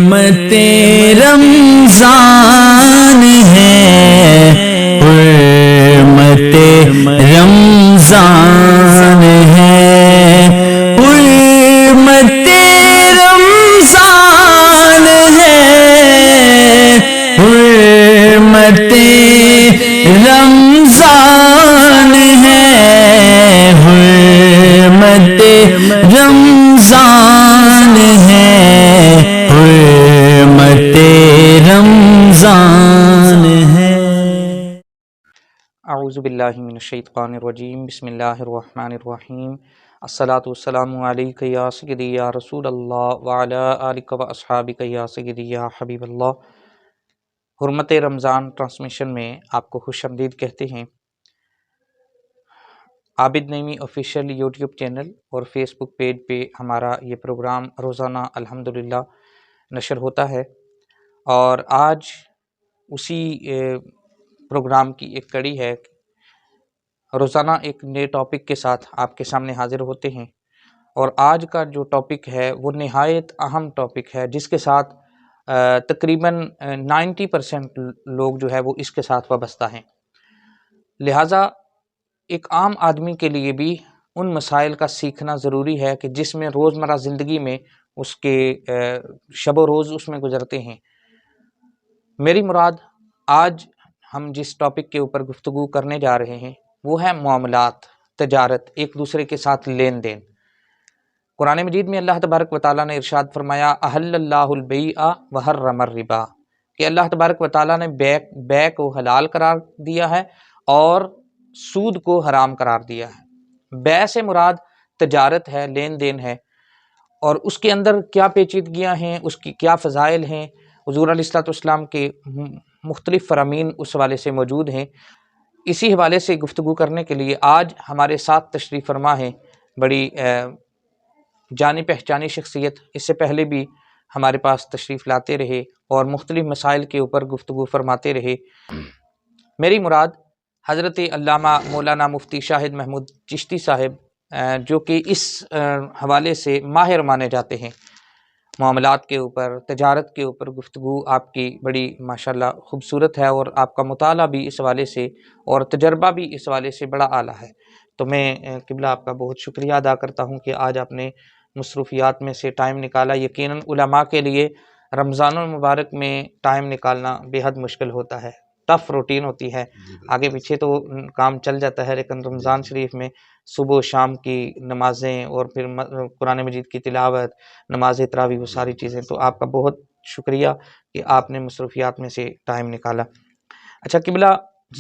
حرمت رمضان ہے، حرمت رمضان ہے، حرمت رمضان ہے، حرمت رمضان ہے، حرمت رمضان ہے، حرمت رمضان ہے۔ اعوذ باللہ من الشیطان الرجیم، بسم اللہ الرحمن الرحیم۔ الصلاۃ والسلام علیک یا سیدی یا رسول اللہ وعلی آلک و اصحابک یا سیدی یا حبیب اللہ۔ حرمت رمضان ٹرانسمیشن میں آپ کو خوش آمدید کہتے ہیں۔ عابد نعیمی آفیشیل یوٹیوب چینل اور فیس بک پیج پہ ہمارا یہ پروگرام روزانہ الحمدللہ نشر ہوتا ہے، اور آج اسی پروگرام کی ایک کڑی ہے۔ روزانہ ایک نئے ٹاپک کے ساتھ آپ کے سامنے حاضر ہوتے ہیں، اور آج کا جو ٹاپک ہے وہ نہایت اہم ٹاپک ہے، جس کے ساتھ تقریباً 90% لوگ جو ہے وہ اس کے ساتھ وابستہ ہیں۔ لہٰذا ایک عام آدمی کے لیے بھی ان مسائل کا سیکھنا ضروری ہے کہ جس میں روزمرہ زندگی میں اس کے شب و روز اس میں گزرتے ہیں۔ میری مراد آج ہم جس ٹاپک کے اوپر گفتگو کرنے جا رہے ہیں وہ ہے معاملات، تجارت، ایک دوسرے کے ساتھ لین دین۔ قرآن مجید میں اللہ تبارک و تعالیٰ نے ارشاد فرمایا احل اللہ البیع وحرم الربا، کہ اللہ تبارک و تعالیٰ نے بیع کو حلال قرار دیا ہے اور سود کو حرام قرار دیا ہے۔ بیع سے مراد تجارت ہے، لین دین ہے، اور اس کے اندر کیا پیچیدگیاں ہیں، اس کی کیا فضائل ہیں، حضور علیہ الصلوۃ والسلام کے مختلف فرامین اس حوالے سے موجود ہیں۔ اسی حوالے سے گفتگو کرنے کے لیے آج ہمارے ساتھ تشریف فرما ہے بڑی جانی پہچانی شخصیت، اس سے پہلے بھی ہمارے پاس تشریف لاتے رہے اور مختلف مسائل کے اوپر گفتگو فرماتے رہے۔ میری مراد حضرت علامہ مولانا مفتی شاہد محمود چشتی صاحب، جو کہ اس حوالے سے ماہر مانے جاتے ہیں۔ معاملات کے اوپر، تجارت کے اوپر گفتگو آپ کی بڑی ماشاءاللہ خوبصورت ہے، اور آپ کا مطالعہ بھی اس حوالے سے اور تجربہ بھی اس حوالے سے بڑا اعلیٰ ہے۔ تو میں قبلہ آپ کا بہت شکریہ ادا کرتا ہوں کہ آج آپ نے مصروفیات میں سے ٹائم نکالا۔ یقیناً علماء کے لیے رمضان المبارک میں ٹائم نکالنا بے حد مشکل ہوتا ہے، ٹف روٹین ہوتی ہے، آگے پیچھے تو کام چل جاتا ہے، لیکن رمضان شریف میں صبح و شام کی نمازیں اور پھر قرآن مجید کی تلاوت، نماز تراویح، وہ ساری چیزیں، تو آپ کا بہت شکریہ کہ آپ نے مصروفیات میں سے ٹائم نکالا۔ اچھا قبلہ،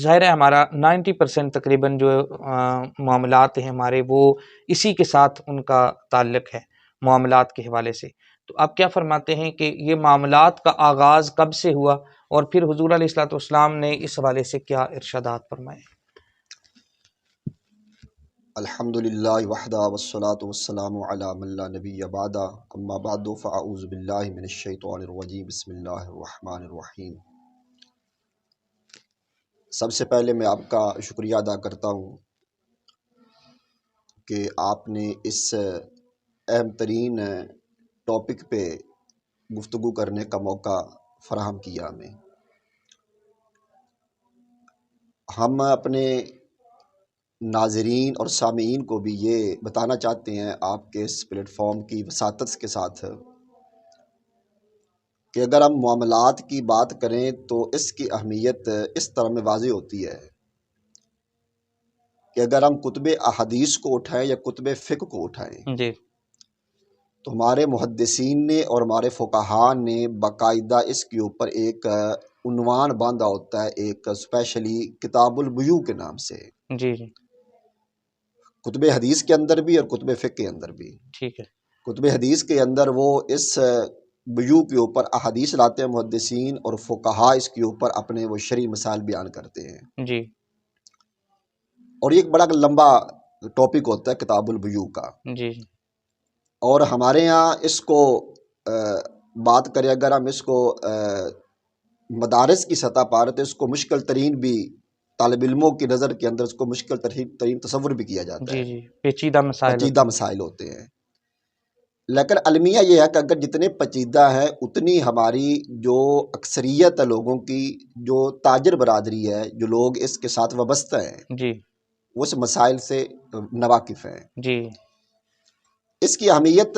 ظاہر ہے ہمارا 90% تقریباً جو معاملات ہیں ہمارے، وہ اسی کے ساتھ ان کا تعلق ہے، معاملات کے حوالے سے۔ تو آپ کیا فرماتے ہیں کہ یہ معاملات کا آغاز کب سے ہوا، اور پھر حضور علیہ الصلوۃ والسلام نے اس حوالے سے کیا ارشادات فرمائے؟ الحمدللہ وحدہ والصلاة والسلام علی من لا نبی بعدہ، اما بعد فاعوذ باللہ من الشیطان الرجیم، بسم اللہ الرحمن الرحیم۔ سب سے پہلے میں آپ کا شکریہ ادا کرتا ہوں کہ آپ نے اس اہم ترین ٹاپک پہ گفتگو کرنے کا موقع فراہم کیا ہمیں۔ ہم اپنے ناظرین اور سامعین کو بھی یہ بتانا چاہتے ہیں آپ کے اس پلیٹ فارم کی وساطت کے ساتھ کہ اگر ہم معاملات کی بات کریں تو اس کی اہمیت اس طرح میں واضح ہوتی ہے کہ اگر ہم کتب احادیث کو اٹھائیں یا کتب فقہ کو اٹھائیں جی، تو ہمارے محدثین نے اور ہمارے فقہاء نے باقاعدہ اس کے اوپر ایک عنوان باندھا ہوتا ہے، ایک اسپیشلی کتاب البیوع کے نام سے، جی جی، کتب حدیث کے اندر بھی اور کتب فقہ کے اندر بھی۔ ٹھیک ہے، کتب حدیث کے اندر وہ اس بیوع کے اوپر احادیث لاتے ہیں محدثین، اور فقہاء اس کے اوپر اپنے وہ شرعی مسائل بیان کرتے ہیں، جی اور یہ ایک بڑا لمبا ٹاپک ہوتا ہے کتاب البیوع کا۔ جی اور ہمارے ہاں اس کو بات کریں، اگر ہم اس کو مدارس کی سطح پر، تو اس کو مشکل ترین بھی طالب علموں کی نظر کے اندر اس کو مشکل ترین تصور بھی کیا جاتا جی ہے، جی، پیچیدہ مسائل پیچیدہ ہوتے مسائل ہوتے ہیں۔ لیکن المیہ یہ ہے کہ اگر جتنے پیچیدہ ہیں اتنی ہماری جو اکثریت ہے لوگوں کی، جو تاجر برادری ہے، جو لوگ اس کے ساتھ وابستہ ہیں، جی وہ اس مسائل سے ناواقف ہیں۔ جی اس کی اہمیت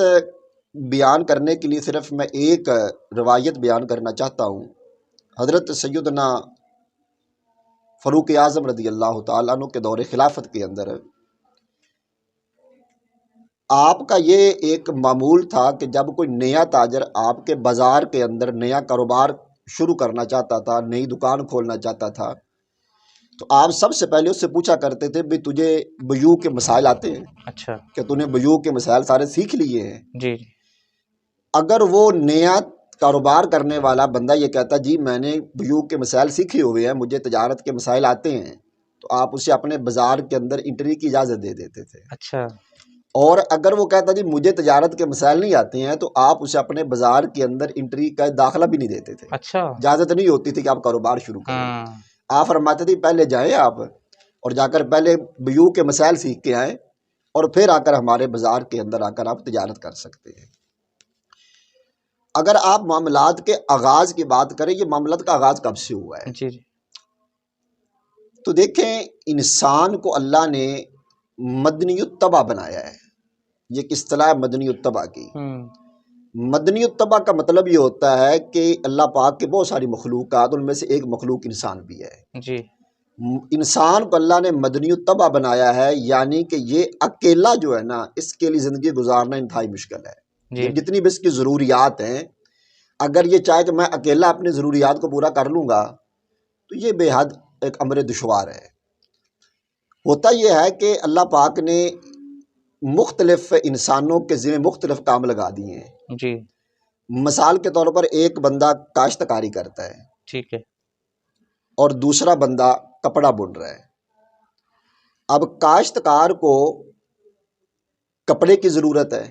بیان کرنے کے لیے صرف میں ایک روایت بیان کرنا چاہتا ہوں۔ حضرت سیدنا فاروق اعظم رضی اللہ تعالیٰ عنہ کے دور خلافت کے اندر آپ کا یہ ایک معمول تھا کہ جب کوئی نیا تاجر آپ کے بازار کے اندر نیا کاروبار شروع کرنا چاہتا تھا، نئی دکان کھولنا چاہتا تھا، تو آپ سب سے پہلے اس سے پوچھا کرتے تھے بھی تجھے بیوع کے مسائل آتے ہیں؟ اچھا کہ تو نے بیوع کے مسائل سارے سیکھ لیے ہیں؟ جی اگر وہ نیا کاروبار کرنے والا بندہ یہ کہتا جی میں نے بیوع کے مسائل سیکھے ہوئے ہیں، مجھے تجارت کے مسائل آتے ہیں، تو آپ اسے اپنے بازار کے اندر انٹری کی اجازت دے دیتے تھے۔ اچھا اور اگر وہ کہتا جی مجھے تجارت کے مسائل نہیں آتے ہیں، تو آپ اسے اپنے بازار کے اندر انٹری کا داخلہ بھی نہیں دیتے تھے، اچھا اجازت نہیں ہوتی تھی کہ آپ کاروبار شروع کریں۔ ہاں آپ فرماتے تھے پہلے جائیں آپ اور جا کر پہلے بیوع کے مسائل سیکھ کے آئیں، اور پھر آ کر ہمارے بازار کے اندر آ کر آپ تجارت کر سکتے ہیں۔ اگر آپ معاملات کے آغاز کی بات کریں، یہ معاملات کا آغاز کب سے ہوا ہے؟ جی جی تو دیکھیں انسان کو اللہ نے مدنی الطبع بنایا ہے۔ یہ ایک اصطلاح ہے مدنی الطبع کی۔ مدنی الطبع کا مطلب یہ ہوتا ہے کہ اللہ پاک کے بہت ساری مخلوقات، ان میں سے ایک مخلوق انسان بھی ہے۔ جی انسان کو اللہ نے مدنی الطبع بنایا ہے، یعنی کہ یہ اکیلا جو ہے نا، اس کے لیے زندگی گزارنا انتہائی مشکل ہے۔ جی جتنی بھی اس کی ضروریات ہیں، اگر یہ چاہے کہ میں اکیلا اپنی ضروریات کو پورا کر لوں گا تو یہ بے حد ایک امر دشوار ہے۔ ہوتا یہ ہے کہ اللہ پاک نے مختلف انسانوں کے ذمہ مختلف کام لگا دیے ہیں۔ جی مثال کے طور پر ایک بندہ کاشتکاری کرتا ہے ٹھیک ہے اور دوسرا بندہ کپڑا بن رہا ہے۔ اب کاشتکار کو کپڑے کی ضرورت ہے،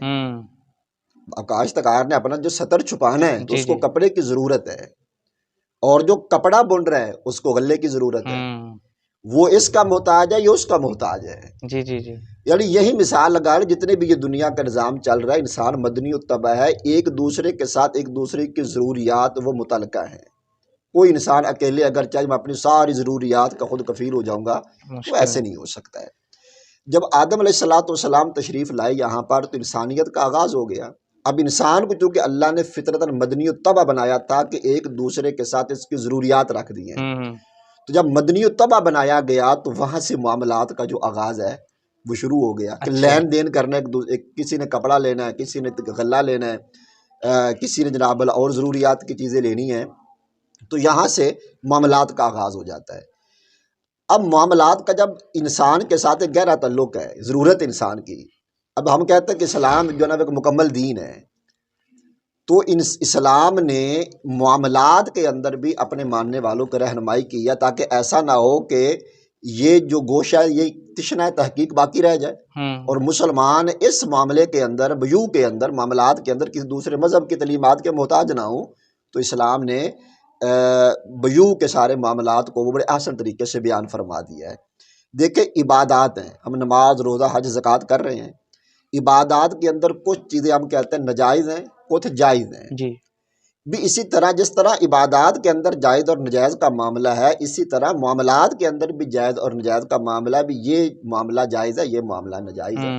اب کاشتکار نے اپنا جو سطر چھپانا ہے تو جی اس کو جی کپڑے کی ضرورت ہے، اور جو کپڑا بن رہا ہے اس کو غلے کی ضرورت ہے۔ وہ اس کا محتاج ہے، یہ اس کا محتاج ہے۔ جی جی جی یعنی یہی مثال لگا رہے جتنے بھی یہ دنیا کا نظام چل رہا ہے، انسان مدنی الطبع ہے، ایک دوسرے کے ساتھ ایک دوسرے کی ضروریات وہ متعلقہ ہیں۔ کوئی انسان اکیلے اگر چاہے میں اپنی ساری ضروریات کا خود کفیل ہو جاؤں گا تو مشکل ایسے ہے۔ نہیں ہو سکتا ہے۔ جب آدم علیہ السلام تشریف لائے یہاں پر تو انسانیت کا آغاز ہو گیا۔ اب انسان کو چونکہ اللہ نے فطرتاً مدنی الطبع بنایا تھا کہ ایک دوسرے کے ساتھ اس کی ضروریات رکھ دی ہیں، تو جب مدنی الطبع بنایا گیا تو وہاں سے معاملات کا جو آغاز ہے وہ شروع ہو گیا کہ اچھا لین دین کرنا، کسی نے کپڑا لینا ہے، کسی نے غلہ لینا ہے، کسی نے جناب اللہ اور ضروریات کی چیزیں لینی ہیں، تو یہاں سے معاملات کا آغاز ہو جاتا ہے۔ اب معاملات کا جب انسان کے ساتھ ایک گہرا تعلق ہے، ضرورت انسان کی، اب ہم کہتے ہیں کہ اسلام جو ہے نا ایک مکمل دین ہے، تو اسلام نے معاملات کے اندر بھی اپنے ماننے والوں کو رہنمائی کی ہے تاکہ ایسا نہ ہو کہ یہ جو گوشہ ہے یہ تشنہ تحقیق باقی رہ جائے اور مسلمان اس معاملے کے اندر، بیوع کے اندر، معاملات کے اندر کسی دوسرے مذہب کی تعلیمات کے محتاج نہ ہوں۔ تو اسلام نے بیوع کے سارے معاملات کو وہ بڑے احسن طریقے سے بیان فرما دیا ہے۔ دیکھیں عبادات ہیں، ہم نماز روزہ حج زکوٰۃ کر رہے ہیں، عبادات کے اندر کچھ چیزیں ہم کہتے ہیں ناجائز ہیں، کچھ جائز ہیں۔ جی بھی اسی طرح جس طرح عبادات کے اندر جائز اور ناجائز کا معاملہ ہے، اسی طرح معاملات کے اندر بھی جائز اور ناجائز کا معاملہ بھی، یہ معاملہ جائز ہے، یہ معاملہ ناجائز ہے۔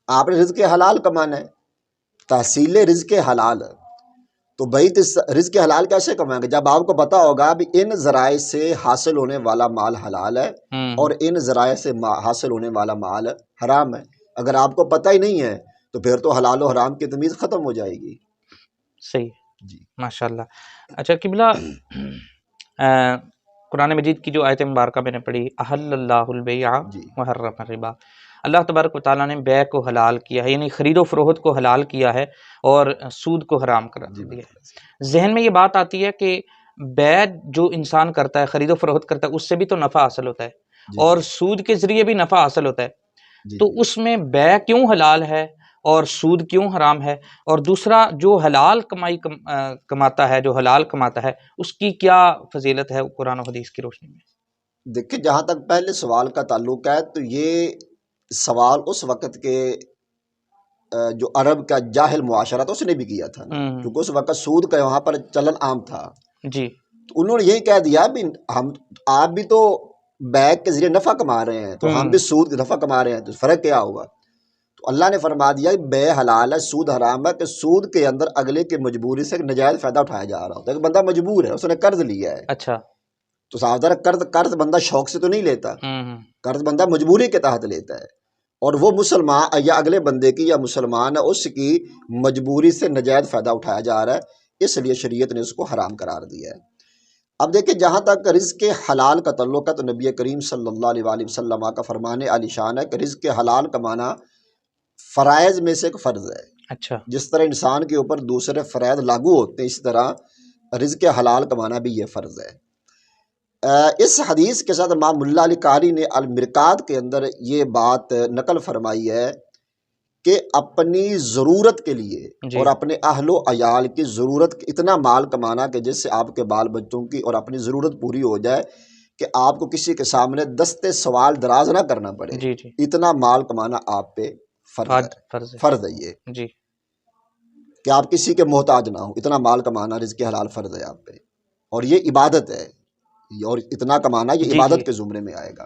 آپ نے رزق حلال کمانا ہے، تحصیل رزق حلال، تو بھائی رزق حلال کیسے کمائیں گے؟ جب آپ کو پتا ہوگا بھی ان ذرائع سے حاصل ہونے والا مال حلال ہے اور ان ذرائع سے حاصل ہونے والا مال حرام ہے۔ اگر آپ کو پتہ ہی نہیں ہے تو پھر تو حلال و حرام کی تمیز ختم ہو جائے گی۔ صحیح جی ماشاءاللہ۔ اچھا قبلہ، قرآن مجید کی جو آیت مبارکہ میں نے پڑھی، احل اللہ البیع جی وحرم الربا، اللہ تبارک و تعالیٰ نے بیع کو حلال کیا ہے، یعنی خرید و فروخت کو حلال کیا ہے اور سود کو حرام کر جی دیا ہے۔ ذہن میں یہ بات آتی ہے کہ بیع جو انسان کرتا ہے، خرید و فروخت کرتا ہے، اس سے بھی تو نفع حاصل ہوتا ہے جی اور سود کے ذریعے بھی نفع حاصل ہوتا ہے، جی تو اس میں بیع کیوں حلال ہے اور سود کیوں حرام ہے؟ اور دوسرا جو حلال کمائی کماتا ہے، جو حلال کماتا ہے، اس کی کیا فضیلت ہے قرآن و حدیث کی روشنی میں؟ دیکھیں جہاں تک پہلے سوال کا تعلق ہے تو یہ سوال اس وقت کے جو عرب کا جاہل معاشرہ تھا اس نے بھی کیا تھا نا، کیونکہ اس وقت سود کا وہاں پر چلن عام تھا. جی. تو انہوں نے یہی کہہ دیا بھی آپ بھی تو بیگ کے ذریعے نفع کما رہے ہیں تو ہم بھی سود کے نفع کما رہے ہیں، تو فرق کیا ہوا؟ تو اللہ نے فرما دیا بے حلال ہے، سود حرام ہے، کہ سود کے اندر اگلے کی مجبوری سے ایک نجائز فائدہ اٹھایا جا رہا ہوتا ہے. ایک بندہ مجبور ہے، اس نے قرض لیا ہے، اچھا. تو صاف ظاہر قرض بندہ شوق سے تو نہیں لیتا، قرض بندہ مجبوری کے تحت لیتا ہے، اور وہ مسلمان یا اگلے بندے کی یا مسلمان ہے اس کی مجبوری سے نجائز فائدہ اٹھایا جا رہا ہے، اس لیے شریعت نے اس کو حرام قرار دیا ہے. اب دیکھیں جہاں تک رزق حلال کا تعلق ہے تو نبی کریم صلی اللہ علیہ وآلہ وسلم کا فرمان عالی شان ہے کہ رزق حلال کمانا فرائض میں سے ایک فرض ہے. اچھا. جس طرح انسان کے اوپر دوسرے فرائض لاگو ہوتے ہیں، اس طرح رزق حلال کمانا بھی یہ فرض ہے. اس حدیث کے ساتھ امام ملا علی قاری نے المرقات کے اندر یہ بات نقل فرمائی ہے کہ اپنی ضرورت کے لیے جی. اور اپنے اہل و عیال کی ضرورت اتنا مال کمانا کہ جس سے آپ کے بال بچوں کی اور اپنی ضرورت پوری ہو جائے، کہ آپ کو کسی کے سامنے دستے سوال دراز نہ کرنا پڑے. جی. جی. اتنا مال کمانا آپ پہ فرض ہے یہ، جی. کہ آپ کسی کے محتاج نہ ہو. اتنا مال کمانا رزق حلال فرض ہے آپ پہ، اور یہ عبادت ہے، اور اتنا کمانا یہ جی. عبادت جی. کے زمرے میں آئے گا.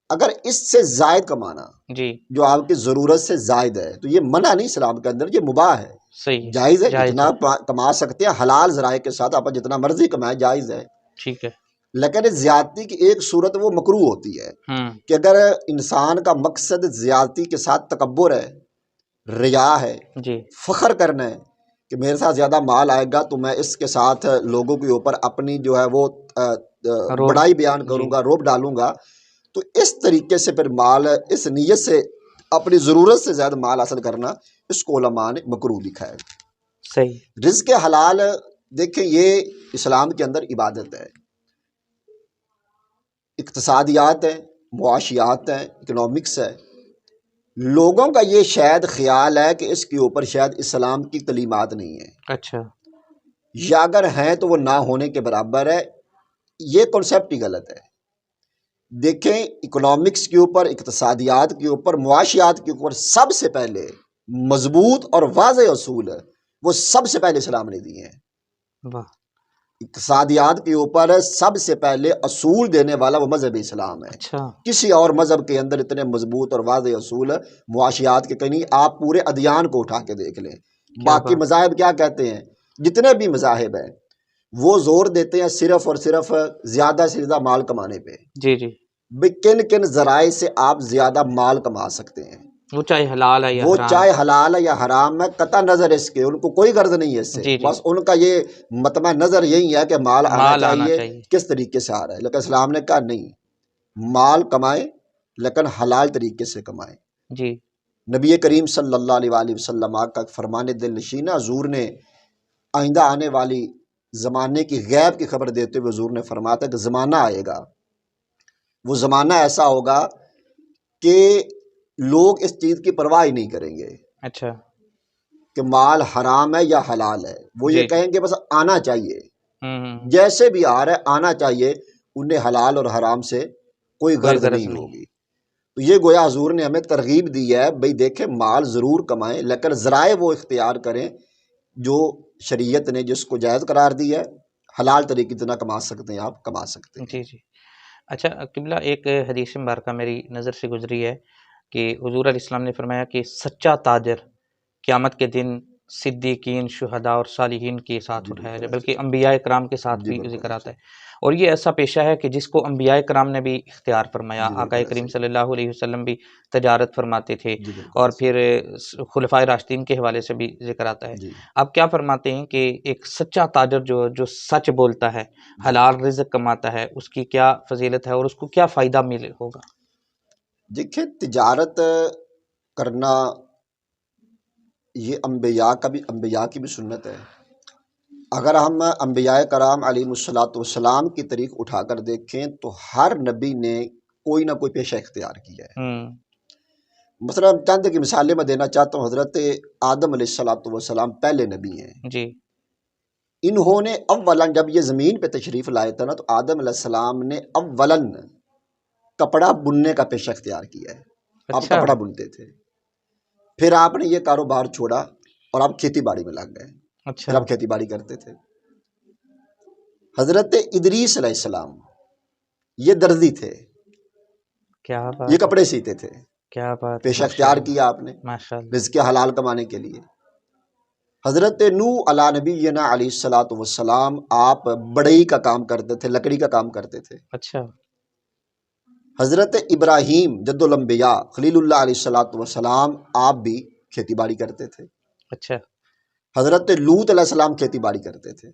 اگر اس سے زائد کمانا جی. جو آپ کی ضرورت سے زائد ہے تو یہ منع نہیں اسلام کے اندر، یہ مباح ہے، صحیح، جائز ہے. جتنا کما سکتے ہیں حلال ذرائع کے ساتھ آپ جتنا مرضی کمائیں جائز ہے. ٹھیک ہے. لیکن زیادتی کی ایک صورت وہ مکروہ ہوتی ہے کہ اگر انسان کا مقصد زیادتی کے ساتھ تکبر ہے، ریا ہے، جی. فخر کرنا ہے کہ میرے ساتھ زیادہ مال آئے گا تو میں اس کے ساتھ لوگوں کے اوپر اپنی جو ہے وہ بڑائی بیان کروں گا، روب ڈالوں گا، تو اس طریقے سے پھر مال اس نیت سے اپنی ضرورت سے زیادہ مال حاصل کرنا، اس کو علماء نے مکروہ لکھا ہے. صحیح. رزق حلال دیکھیں یہ اسلام کے اندر عبادت ہے، اقتصادیات ہے، معاشیات ہیں، اکنامکس ہے. لوگوں کا یہ شاید خیال ہے کہ اس کے اوپر شاید اسلام کی تعلیمات نہیں ہیں. اچھا. یا اگر ہیں تو وہ نہ ہونے کے برابر ہے. یہ کنسیپٹ ہی غلط ہے. دیکھیں اکنامکس کے اوپر، اقتصادیات کے اوپر، معاشیات کے اوپر سب سے پہلے مضبوط اور واضح اصول وہ سب سے پہلے اسلام نے دیے ہیں. واہ. اقتصادیات کے اوپر سب سے پہلے اصول دینے والا وہ مذہب اسلام ہے. اچھا. کسی اور مذہب کے اندر اتنے مضبوط اور واضح اصول معاشیات کے کہیں آپ پورے ادیان کو اٹھا کے دیکھ لیں. باقی مذاہب کیا کہتے ہیں؟ جتنے بھی مذاہب ہیں وہ زور دیتے ہیں صرف اور صرف زیادہ سے زیادہ مال کمانے پہ. جی. جی. کن کن ذرائع سے آپ زیادہ مال کما سکتے ہیں، وہ چاہے حلال ہے یا وہ حرام. چاہے حلال ہے یا حرام ہے، قطع نظر اس کے ان کو کوئی غرض نہیں ہے اس سے. جی. جی. بس ان کا یہ مطمع نظر یہی ہے کہ مال آنا چاہیے، چاہیے. کس طریقے سے آ رہا ہے. لیکن اسلام نے کہا نہیں، مال کمائیں لیکن حلال طریقے سے کمائیں. جی. نبی کریم صلی اللہ علیہ وآلہ وسلم کا فرمان دل نشین حضور نے آئندہ آنے والی زمانے کی غیب کی خبر دیتے ہوئے حضور نے فرمایا تھا کہ زمانہ آئے گا، وہ زمانہ ایسا ہوگا کہ لوگ اس چیز کی پرواہ ہی نہیں کریں گے. اچھا. کہ مال حرام ہے یا حلال ہے، وہ یہ کہیں گے بس آنا چاہیے، جیسے بھی آ رہا ہے آنا چاہیے. انہیں حلال اور حرام سے کوئی غرض نہیں ہوگی. تو یہ گویا حضور نے ہمیں ترغیب دی ہے بھئی دیکھیں مال ضرور کمائیں لیکن ذرائع وہ اختیار کریں جو شریعت نے جس کو جائز قرار دی ہے. حلال طریقے سے نہ کما سکتے ہیں آپ کما سکتے ہیں. جی. جی. اچھا قبلہ، ایک حدیث مبارکہ میری نظر سے گزری ہے کہ حضور علیہ السلام نے فرمایا کہ سچا تاجر قیامت کے دن صدیقین، شہداء اور صالحین کے ساتھ اٹھایا جائے، بلکہ انبیاء کرام کے ساتھ بھی ذکر آتا ہے. اور یہ ایسا پیشہ ہے کہ جس کو انبیاء کرام نے بھی اختیار فرمایا. آقا کریم صلی اللہ علیہ وسلم بھی تجارت فرماتے تھے، اور پھر خلفائے راشدین کے حوالے سے بھی ذکر آتا ہے. آپ کیا فرماتے ہیں کہ ایک سچا تاجر جو سچ بولتا ہے، حلال رزق کماتا ہے، اس کی کیا فضیلت ہے اور اس کو کیا فائدہ ملے ہوگا؟ دیکھیں تجارت کرنا یہ انبیاء کی بھی سنت ہے. اگر ہم انبیاء کرام علیہ الصلوۃ والسلام کی طریق اٹھا کر دیکھیں تو ہر نبی نے کوئی نہ کوئی پیشہ اختیار کیا ہے. مثلا چند کی مثالیں میں دینا چاہتا ہوں. حضرت آدم علیہ الصلوۃ والسلام پہلے نبی ہیں. جی. انہوں نے اولاً جب یہ زمین پہ تشریف لائے تھے نا تو آدم علیہ السلام نے اولاً کپڑا بننے کا پیشہ اختیار کیا ہے. آپ کپڑا بنتے تھے. پھر آپ نے یہ کاروبار چھوڑا اور آپ کھیتی باڑی میں لگ گئے، پھر اچھا آپ کھیتی باڑی کرتے تھے۔ حضرت ادریس علیہ السلام یہ درزی تھے، کیا یہ بات ہے، کپڑے سیتے تھے، کیا بات ہے، پیشہ ماشاء اختیار اللہ، کیا آپ نے ماشاء اللہ۔ رزق حلال کمانے کے لیے۔ حضرت نوح علیہ نبینا علیہ الصلوۃ والسلام آپ بڑئی کا کام کرتے تھے، لکڑی کا کام کرتے تھے۔ اچھا حضرت ابراہیم جد الانبیاء خلیل اللہ علیہ الصلوۃ والسلام آپ بھی کھیتی باڑی کرتے تھے۔ اچھا حضرت لوط علیہ السلام کھیتی باڑی کرتے تھے۔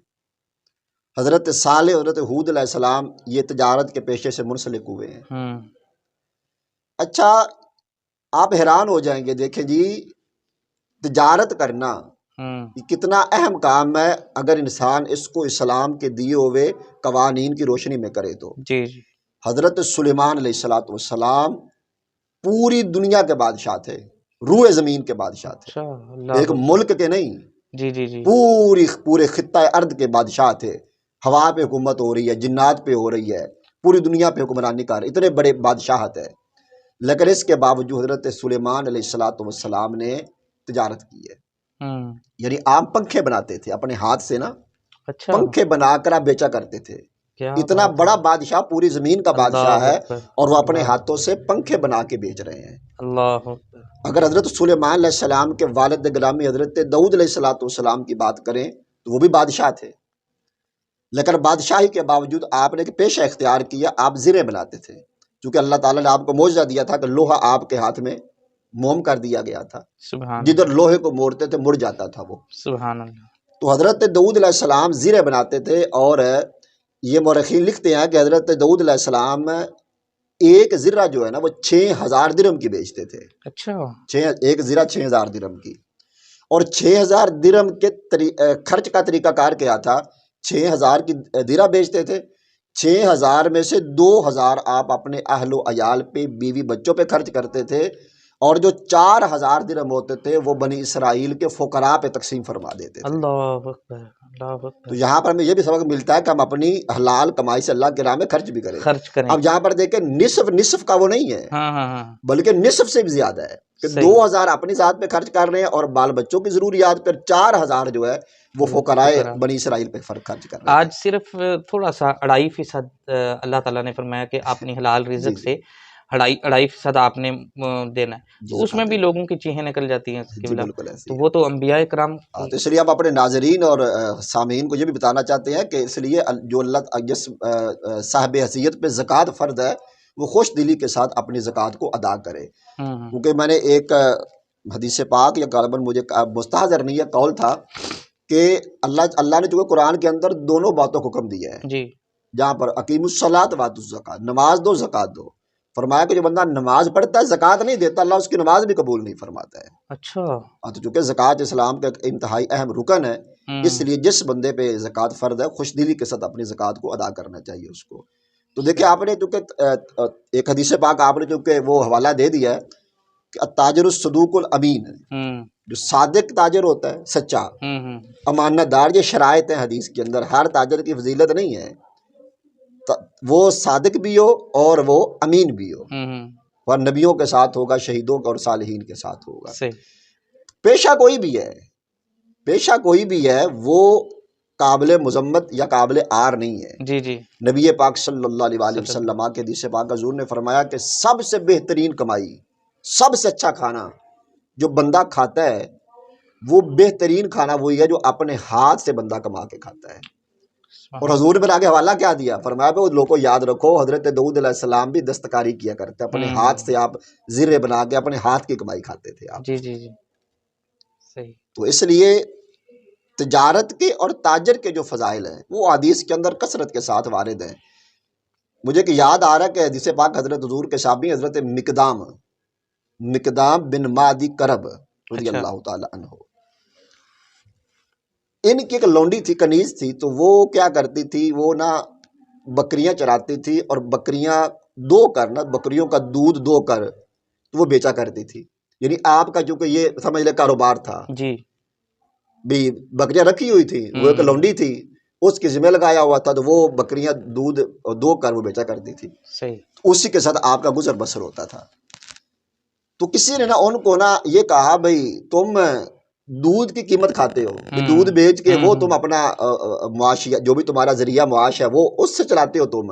حضرت صالح، حضرت ہود علیہ السلام یہ تجارت کے پیشے سے منسلک ہوئے ہیں۔ ہوں اچھا آپ حیران ہو جائیں گے، دیکھیں جی تجارت کرنا ہوں یہ کتنا اہم کام ہے اگر انسان اس کو اسلام کے دیے ہوئے قوانین کی روشنی میں کرے تو۔ جی جی حضرت سلیمان علیہ الصلوۃ والسلام پوری دنیا کے بادشاہ تھے، روئے زمین کے بادشاہ تھے، اچھا اللہ ایک ملک کے نہیں، جی جی جی پورے خطہ ارض کے بادشاہ تھے۔ ہوا پہ حکومت ہو رہی ہے، جنات پہ ہو رہی ہے، پوری دنیا پہ حکمرانی کر رہے، اتنے بڑے بادشاہت ہے، لیکن اس کے باوجود حضرت سلیمان علیہ الصلوۃ والسلام نے تجارت کی ہے۔ ہوں یعنی آپ پنکھے بناتے تھے اپنے ہاتھ سے نا، اچھا پنکھے بنا کر آپ بیچا کرتے تھے۔ کیا اتنا بات بڑا ہے، بادشاہ پوری زمین کا بادشاہ اللہ ہے اکبر، اور وہ اپنے اللہ ہاتھوں سے پنکھے بنا کے بیچ رہے ہیں۔ اللہ اکبر، اگر حضرت سلیمان علیہ السلام کے والد گرامی حضرت داؤد علیہ الصلوۃ والسلام کی بات کریں تو وہ بھی بادشاہ تھے، لیکن بادشاہی کے باوجود آپ نے ایک پیشہ اختیار کیا، آپ زرے بناتے تھے، کیونکہ اللہ تعالیٰ نے آپ کو معجزہ دیا تھا کہ لوہا آپ کے ہاتھ میں موم کر دیا گیا تھا، سبحان جدھر لوہے کو موڑتے تھے مڑ جاتا تھا وہ۔ سبحان اللہ، تو حضرت داؤد علیہ السلام زرے بناتے تھے، اور یہ مورخین لکھتے ہیں کہ حضرت داؤد علیہ السلام ایک زرہ جو ہے نا وہ 6000 درہم کی بیچتے تھے، اچھا ایک زرہ 6000 درہم کی، اور 6000 درہم کے خرچ کا طریقہ کار کیا تھا، 6000 کی درہ بیچتے تھے، 6000 میں سے 2000 آپ اپنے اہل و عیال پہ، بیوی بچوں پہ خرچ کرتے تھے، اور جو 4000 درہم ہوتے تھے وہ بنی اسرائیل کے فقراء پہ تقسیم فرما دیتے تھے۔ اللہ اکبر، اللہ تو اکبر، یہاں پر ہمیں یہ بھی سبق ملتا ہے کہ ہم اپنی حلال کمائی سے اللہ کے راہ میں خرچ بھی کریں۔ خرچ کریں، اب یہاں پر دیکھیں نصف کا وہ نہیں ہے، ہاں ہاں ہاں بلکہ نصف سے بھی زیادہ ہے کہ صحیح، 2000 اپنی ذات پہ خرچ کر رہے ہیں اور بال بچوں کی ضروریات پر 4000 جو ہے وہ فقراء فقراء۔ بنی اسرائیل پہ خرچ کر رہے آج ہیں۔ صرف تھوڑا سا 2.5% اللہ تعالیٰ نے فرمایا کہ اپنی حلال جی رزق جی سے 2.5% آپ نے دینا ہے، جی تو اس میں زکوٰۃ بھی ہے، لوگوں کی چیخیں نکل جاتی ہیں جی قبلہ، بالکل ایسی تو ہے۔ وہ تو انبیاء کرام تو اس لیے ہم اپنے ناظرین اور سامعین کو یہ بھی بتانا چاہتے ہیں کہ اس لیے جو اللہ جس صاحب حیثیت پہ زکوٰۃ فرض ہے وہ خوش دلی کے ساتھ اپنی زکوٰۃ کو ادا کرے، کیونکہ میں نے ایک حدیث پاک یا غالباً مجھے مستحضر نہیں ہے قول تھا کہ اللہ نے چونکہ قرآن کے اندر دونوں باتوں کو حکم دیا ہے، جی جہاں پر اقیم الصلاۃ وآتوا الزکوٰۃ، نماز دو زکوٰۃ دو، فرمایا کہ جو بندہ نماز پڑھتا ہے زکوٰۃ نہیں دیتا اللہ اس کی نماز بھی قبول نہیں فرماتا ہے۔ اچھا تو چونکہ زکوٰۃ اسلام کا ایک انتہائی اہم رکن ہے، اس لیے جس بندے پہ زکوٰۃ فرض ہے خوش دلی کے ساتھ اپنی زکوٰۃ کو ادا کرنا چاہیے اس کو۔ تو دیکھیں آپ نے چونکہ ایک حدیث پاک آپ نے چونکہ وہ حوالہ دے دیا ہے کہ التاجر الصدوق الامین، جو صادق تاجر ہوتا ہے سچا امانت دار، یہ شرائط ہیں حدیث کے اندر، ہر تاجر کی فضیلت نہیں ہے، وہ صادق بھی ہو اور وہ امین بھی ہو، اور نبیوں کے ساتھ ہوگا، شہیدوں اور صالحین کے ساتھ ہوگا۔ پیشہ کوئی بھی ہے، پیشہ کوئی بھی ہے وہ قابل مذمت یا قابل عار نہیں ہے۔ جی جی نبی پاک صلی اللہ علیہ وسلم کے حدیث پاک حضور نے فرمایا کہ سب سے بہترین کمائی، سب سے اچھا کھانا جو بندہ کھاتا ہے وہ بہترین کھانا وہی ہے جو اپنے ہاتھ سے بندہ کما کے کھاتا ہے۔ اور حضور نے آگے حوالہ کیا دیا، فرمایا پہ لوگوں کو یاد رکھو حضرت داؤد علیہ السلام بھی دستکاری کیا کرتے، اپنے ہاتھ سے آپ زرے بنا کے اپنے ہاتھ کی کمائی کھاتے تھے آپ۔ جی جی جی صحیح۔ تو اس لیے تجارت کے اور تاجر کے جو فضائل ہیں وہ حدیث کے اندر کثرت کے ساتھ وارد ہیں۔ مجھے کہ یاد آ رہا ہے کہ حدیث پاک حضرت حضور کے صحابی حضرت مقدام بن معدی کرب رضی اللہ تعالی عنہ، ان کی ایک لونڈی تھی، کنیز تھی، تو وہ کیا کرتی تھی، وہ نا بکریاں چراتی تھی اور بکریاں دو کر نا بکریوں کا دودھ دو کر تو وہ بیچا کرتی تھی۔ یعنی آپ کا چونکہ یہ سمجھ لے کاروبار تھا، جی بھی بکریاں رکھی ہوئی تھی، وہ ایک لونڈی تھی، اس کی ذمہ لگایا ہوا تھا، تو وہ بکریاں دودھ دو کر وہ بیچا کرتی تھی، صحیح، اسی کے ساتھ آپ کا گزر بسر ہوتا تھا۔ تو کسی نے نا ان کو نا یہ کہا بھائی تم دودھ کی قیمت کھاتے ہو کہ دودھ بیچ کے وہ تم اپنا معاش جو بھی تمہارا ذریعہ معاش ہے وہ اس سے چلاتے ہو تم.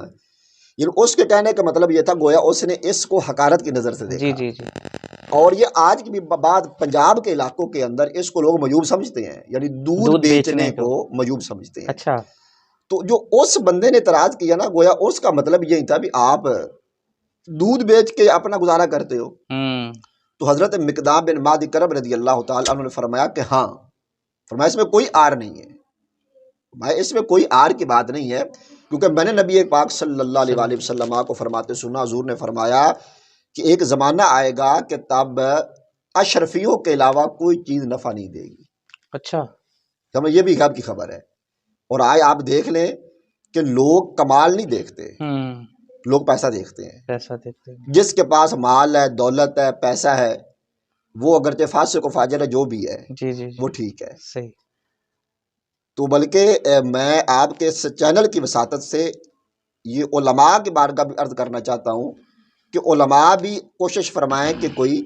یعنی اس کے کہنے کا مطلب یہ تھا گویا اس نے اس کو حقارت کی نظر سے دیکھا. جی اور یہ آج کی بھی بعد پنجاب کے علاقوں کے اندر اس کو لوگ معیوب سمجھتے ہیں, یعنی دودھ بیچنے کو معیوب سمجھتے ہیں. اچھا. تو جو اس بندے نے اعتراض کیا نا گویا اس کا مطلب یہی تھا بھی آپ دودھ بیچ کے اپنا گزارا کرتے ہو. تو حضرت مقدام بن معدی کرب رضی اللہ تعالی عنہ نے فرمایا کہ ہاں, فرمایا اس میں کوئی آر نہیں ہے, فرمایا اس میں کوئی آر کی بات نہیں ہے, کیونکہ میں نے نبی پاک صلی اللہ علیہ وآلہ وسلم کو فرماتے سنا, حضور نے فرمایا کہ ایک زمانہ آئے گا کہ تب اشرفیوں کے علاوہ کوئی چیز نفع نہیں دے گی. اچھا. ہمیں یہ بھی غیب کی خبر ہے. اور آئے آپ دیکھ لیں کہ لوگ کمال نہیں دیکھتے, لوگ پیسہ دیکھتے ہیں. پیسہ دیکھتے ہیں. جس کے پاس مال ہے, دولت ہے, پیسہ ہے, وہ اگرچہ فاسق و فاجر ہے جو بھی ہے جی وہ ٹھیک ہے. صحیح. تو بلکہ میں آپ کے اس چینل کی وساطت سے یہ علماء کی بارگاہ بھی عرض کرنا چاہتا ہوں کہ علماء بھی کوشش فرمائیں کہ کوئی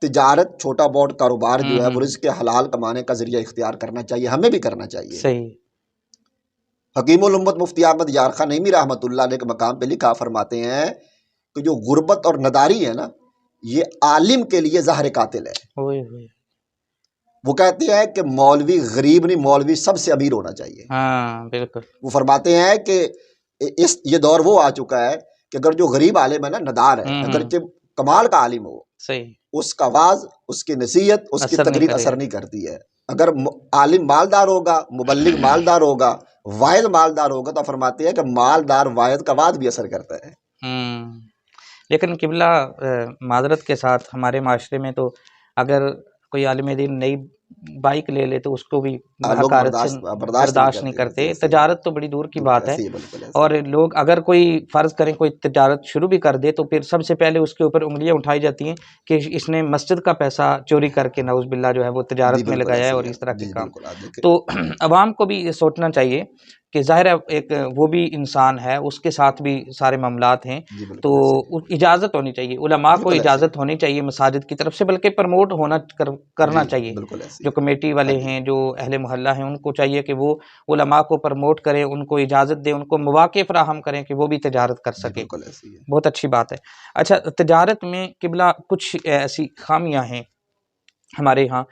تجارت, چھوٹا بوٹ کاروبار جو ہے وہ رزق حلال کمانے کا ذریعہ اختیار کرنا چاہیے, ہمیں بھی کرنا چاہیے. صحیح. حکیم الامت مفتی احمد یار خان نعیمی رحمۃ اللہ علیہ کے مقام پہ لکھا فرماتے ہیں کہ جو غربت اور نداری ہے نا یہ عالم کے لیے زہر قاتل ہے. وہ کہتے ہیں کہ مولوی غریب نہیں, مولوی سب سے امیر ہونا چاہیے. ہاں بالکل. وہ فرماتے ہیں کہ یہ دور وہ آ چکا ہے کہ اگر جو غریب عالم ہے نا ندار ہے, اگرچہ کمال کا عالم ہو, صحیح, اس کا واز, اس کی نصیحت, اس کی تقریر اثر نہیں کرتی ہے. اگر عالم مالدار ہوگا, مبلغ مالدار ہوگا, واعظ مالدار ہوگا, تو فرماتے ہیں کہ مالدار واعظ کا وعظ بھی اثر کرتا ہے. لیکن قبلہ معذرت کے ساتھ ہمارے معاشرے میں تو اگر کوئی عالم دین نئی بائک لے لے تو اس کو بھی حقارت سے برداشت نہیں کرتے. تجارت تو بڑی دور کی بات ہے, اور لوگ اگر کوئی فرض کریں کوئی تجارت شروع بھی کر دے تو پھر سب سے پہلے اس کے اوپر انگلیاں اٹھائی جاتی ہیں کہ اس نے مسجد کا پیسہ چوری کر کے نعوذ باللہ جو ہے وہ تجارت میں لگایا ہے اور اس طرح کے کام. تو عوام کو بھی یہ سوچنا چاہیے کہ ظاہر ہے ایک وہ بھی انسان ہے, اس کے ساتھ بھی سارے معاملات ہیں, تو اجازت ہونی چاہیے, علماء کو اجازت ہونی چاہیے مساجد کی طرف سے, بلکہ پروموٹ ہونا کرنا چاہیے. جو کمیٹی والے ہیں, جو اہل محلہ ہیں, ان کو چاہیے کہ وہ علماء کو پروموٹ کریں, ان کو اجازت دیں, ان کو مواقع فراہم کریں کہ وہ بھی تجارت کر سکیں. بہت اچھی بات ہے. اچھا, تجارت میں قبلہ کچھ ایسی خامیاں ہیں ہمارے ہاں,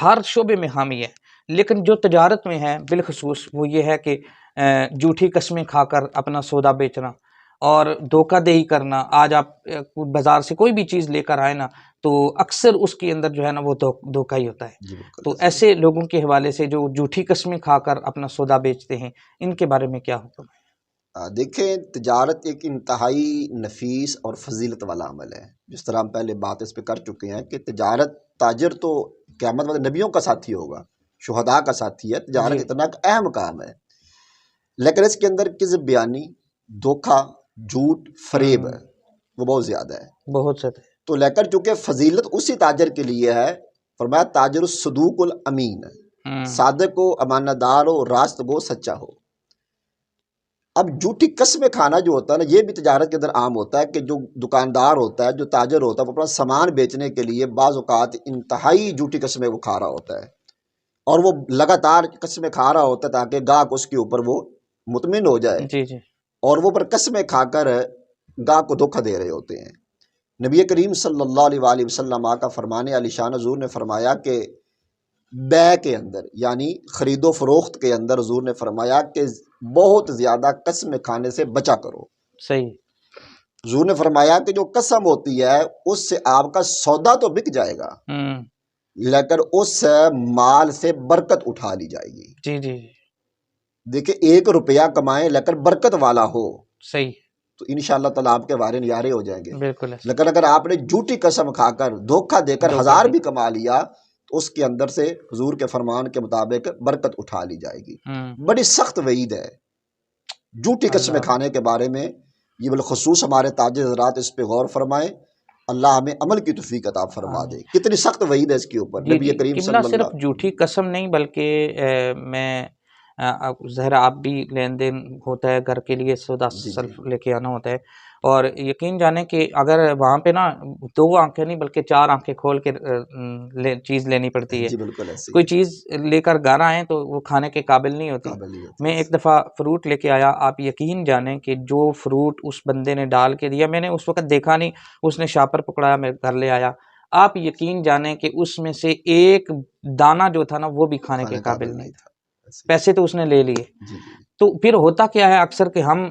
ہر شعبے میں خامی ہے, لیکن جو تجارت میں ہے بالخصوص وہ یہ ہے کہ جھوٹی قسمیں کھا کر اپنا سودا بیچنا اور دھوکہ دہی کرنا. آج آپ بازار سے کوئی بھی چیز لے کر آئے نا تو اکثر اس کے اندر جو ہے نا وہ دھوکہ ہی ہوتا ہے. تو ایسے لوگوں کے حوالے سے جو جھوٹی قسمیں کھا کر اپنا سودا بیچتے ہیں, ان کے بارے میں کیا حکم ہے؟ دیکھیں, تجارت ایک انتہائی نفیس اور فضیلت والا عمل ہے. جس طرح ہم پہلے بات اس پہ کر چکے ہیں کہ تجارت, تاجر تو قیامت والے نبیوں کا ساتھی ہوگا, شہداء کا ساتھی ہے. تجارت اتنا اہم کام ہے, لیکن اس کے اندر کذب بیانی, دھوکہ, جھوٹ, فریب وہ بہت زیادہ ہے, بہت زیادہ. تو لیکن چونکہ فضیلت اسی تاجر کے لیے ہے, فرمایا تاجر الصدوق الامین, صادق ہو, امانت دار ہو, راست گو, سچا ہو. اب جھوٹی قسمیں کھانا جو ہوتا ہے نا, یہ بھی تجارت کے اندر عام ہوتا ہے کہ جو دکاندار ہوتا ہے, جو تاجر ہوتا ہے, وہ اپنا سامان بیچنے کے لیے بعض اوقات انتہائی جھوٹی قسمیں وہ کھا رہا ہوتا ہے, اور وہ لگاتار قسمیں کھا رہا ہوتا ہے تاکہ گاہک اس کے اوپر وہ مطمئن ہو جائے. جی, اور وہ پر قسمیں کھا کر گاہک کو دھوکہ دے رہے ہوتے ہیں. نبی کریم صلی اللہ علیہ وآلہ وسلم کا فرمان علی شان حضور نے فرمایا کہ بے کے اندر, یعنی خرید و فروخت کے اندر, حضور نے فرمایا کہ بہت زیادہ قسم کھانے سے بچا کرو. صحیح. حضور نے فرمایا کہ جو قسم ہوتی ہے اس سے آپ کا سودا تو بک جائے گا, لیکن اس مال سے برکت اٹھا لی جائے گی. جی. دیکھیں, 1 روپیہ کمائیں لیکن برکت والا ہو, صحیح, تو انشاءاللہ تعالیٰ آپ کے وارے نیارے ہو جائیں گے. بالکل. لیکن اگر آپ نے جھوٹی قسم کھا کر, دھوکہ دے کر 1000 بھی کما لیا تو اس کے اندر سے حضور کے فرمان کے مطابق برکت اٹھا لی جائے گی. بڑی سخت وعید ہے جھوٹی قسمیں کھانے کے بارے میں. یہ بالخصوص ہمارے تاجر حضرات اس پہ غور فرمائیں, اللہ ہمیں عمل کی توفیق عطا فرما دے. کتنی سخت وعید ہے اس کے اوپر. نبی کریم صلی اللہ علیہ وسلم صرف جھوٹی قسم نہیں, بلکہ میں ظاہر آپ بھی لین دین ہوتا ہے, گھر کے لیے سودا سلف لے کے آنا ہوتا ہے, اور یقین جانیں کہ اگر وہاں پہ نا 2 آنکھیں نہیں بلکہ 4 آنکھیں کھول کے چیز لینی پڑتی ہے. جی بالکل ایسے کوئی چیز لے کر گھر آئیں تو وہ کھانے کے قابل نہیں ہوتی. قابل ہی ہوتی میں ایک دفعہ فروٹ لے کے آیا, آپ یقین جانیں کہ جو فروٹ اس بندے نے ڈال کے دیا, میں نے اس وقت دیکھا نہیں, اس نے شاپر پکڑایا, میں گھر لے آیا, آپ یقین جانیں کہ اس میں سے ایک دانہ جو تھا نا وہ بھی کھانے کے قابل نہیں تھا. ایسے. پیسے تو اس نے لے لیے. جی جی تو پھر ہوتا کیا ہے اکثر کہ ہم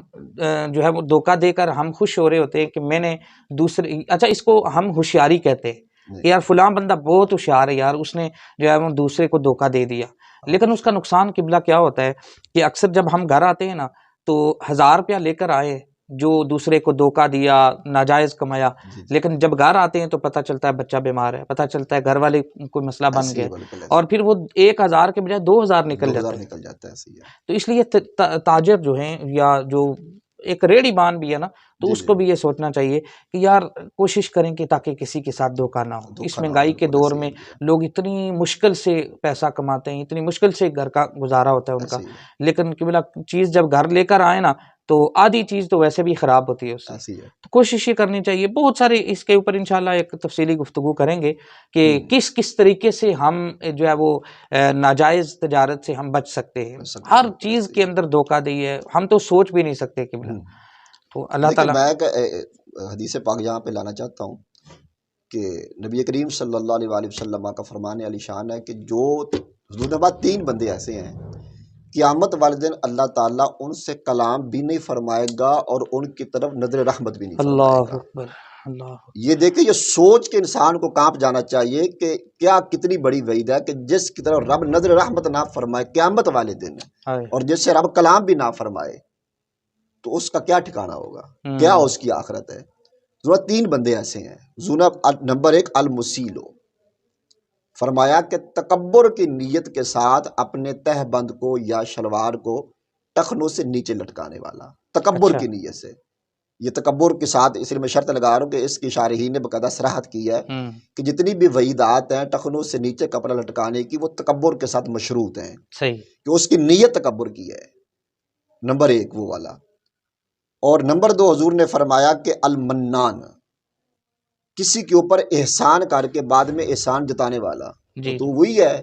جو ہے وہ دھوکہ دے کر ہم خوش ہو رہے ہوتے ہیں کہ میں نے دوسرے, اچھا اس کو ہم ہوشیاری کہتے ہیں کہ یار فلاں بندہ بہت ہوشیار ہے یار, اس نے جو ہے وہ دوسرے کو دھوکہ دے دیا. لیکن اس کا نقصان قبلہ کیا ہوتا ہے کہ اکثر جب ہم گھر آتے ہیں نا تو 1000 روپیہ لے کر آئے جو دوسرے کو دھوکہ دیا, ناجائز کمایا, جی جی. لیکن جب گھر آتے ہیں تو پتہ چلتا ہے بچہ بیمار ہے, پتہ چلتا ہے گھر والے کوئی مسئلہ بن ایسے ہی گیا, بالکل ایسے. اور پھر وہ 1000 کے بجائے 2000 نکل 2000 جاتا ہے. نکل جاتا ہے. ایسے ہی ہے. تو اس لیے تاجر جو ہیں یا جو ایک ریڑھی بان بھی ہے نا, تو جی اس جی کو بھی یہ سوچنا چاہیے کہ یار کوشش کریں کہ تاکہ کسی کے ساتھ دھوکہ نہ ہو. اس دھوکہ نہ ہو. مہنگائی کے بالکل دور ایسے ہی میں ہے جی. لوگ اتنی مشکل سے پیسہ کماتے ہیں, اتنی مشکل سے گھر کا گزارا ہوتا ہے ان کا, ایسے ہی ہے. لیکن قبلہ چیز جب گھر لے کر آئے نا تو آدھی چیز تو ویسے بھی خراب ہوتی ہے اس سے. ایسے ہی ہے. تو کوشش یہ کرنی چاہیے. بہت سارے اس کے اوپر انشاءاللہ ایک تفصیلی گفتگو کریں گے کہ کس طریقے سے ہم جو ہے وہ ناجائز تجارت سے ہم بچ سکتے ہیں. ہر چیز کے اندر دھوکہ دی ہے, ہم تو سوچ بھی نہیں سکتے قبلہ. تو اللہ دیکھیں تعالیٰ, میں ایک حدیث پاک یہاں پہ لانا چاہتا ہوں کہ نبی کریم صلی اللہ علیہ وآلہ وسلم کا فرمان علی شان ہے کہ جو حضور بعد 3 بندے ایسے ہیں قیامت والے دن اللہ تعالیٰ ان سے کلام بھی نہیں فرمائے گا اور ان کی طرف نظر رحمت بھی نہیں فرمائے اللہ گا. اکبر, اللہ اکبر. یہ دیکھیں, یہ سوچ کے انسان کو کانپ جانا چاہیے کہ کیا کتنی بڑی وعید ہے کہ جس کی طرف رب نظر رحمت نہ فرمائے قیامت والے دن, اور جس سے رب کلام بھی نہ فرمائے, تو اس کا کیا ٹھکانہ ہوگا, کیا اس کی آخرت ہے. ضرورت 3 بندے ایسے ہیں. نمبر 1 المسیلو, فرمایا کہ تکبر کی نیت کے ساتھ اپنے تہ بند کو یا شلوار کو ٹخنوں سے نیچے لٹکانے والا, تکبر کی نیت سے. یہ تکبر کے ساتھ, اس لیے میں شرط لگا رہا ہوں کہ اس کی شارحین نے باقاعدہ صراحت کی ہے کہ جتنی بھی وعیدات ہیں ٹخنوں سے نیچے کپڑا لٹکانے کی, وہ تکبر کے ساتھ مشروط ہیں. صحیح, کہ اس کی نیت تکبر کی ہے. نمبر 1 وہ والا. اور نمبر 2 حضور نے فرمایا کہ المنان, کسی کے اوپر احسان کر کے بعد میں احسان جتانے والا. تو وہی ہے,